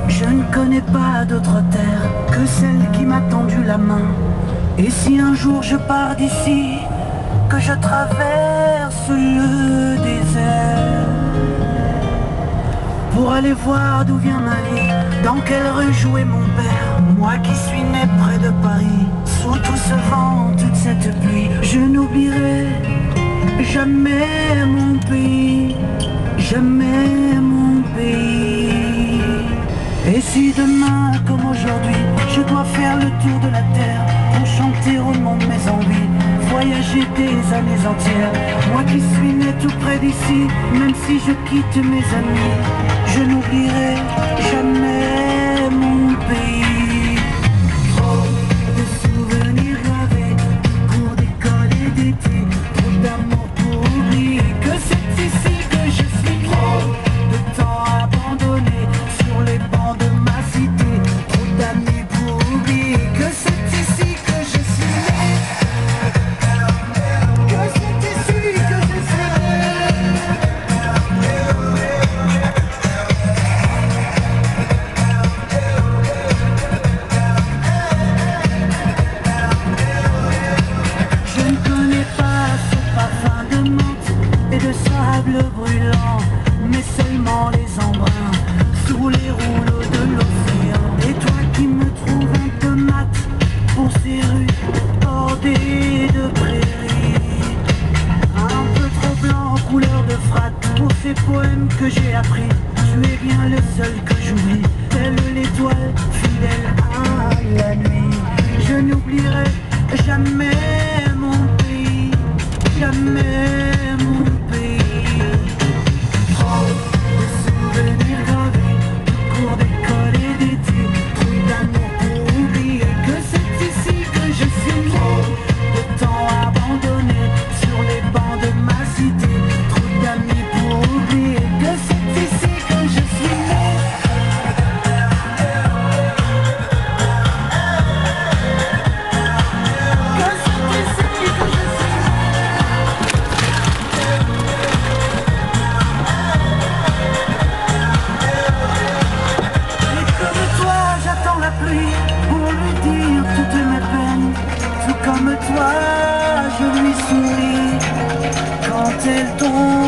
Je ne connais pas d'autre terre que celle qui m'a tendu la main. Et si un jour je pars d'ici, que je traverse le désert pour aller voir d'où vient ma vie, dans quelle rue jouait mon père, moi qui suis né près de Paris, sous tout ce vent, toute cette pluie, je n'oublierai jamais mon pays, jamais mon pays. Et si demain, comme aujourd'hui, je dois faire le tour de la terre pour chanter au monde mes envies, voyager des années entières, moi qui suis né tout près d'ici, même si je quitte mes amis, je n'oublierai jamais mon pays. Trop de souvenirs gravés, cours d'école et d'été, trop d'amour pour oublier que c'est ici que je suis né. Trop de temps abandonné sur les bancs de ma cité, trop d'amis pour oublier que c'est ici que je suis né. Que c'est ici que je suis né. Je ne connais pas ce parfum de menthe et de sable brûlant, mais seulement les embruns sous les rouleaux de l'océan. Et toi qui me trouves un peu mat pour ces rues bordées de prairies, un peu trop blanc en couleur de frappe pour ces poèmes que j'ai appris, tu es bien le seul que j'oublie, telle l'étoile fidèle à la nuit. Je n'oublierai jamais mon pays, jamais mon pays. Trop de souvenirs gravés, de cours d'école et d'été, trop d'amour pour oublier que c'est ici que je suis né. Trop de temps abandonné sur les bancs de ma cité, trop d'amis pour oublier que c'est ici que je suis né. Que c'est ici que je suis né. Et comme toi, j'attends la pluie pour lui dire toutes mes peines. Tout comme toi, je lui souris quand elle tombe.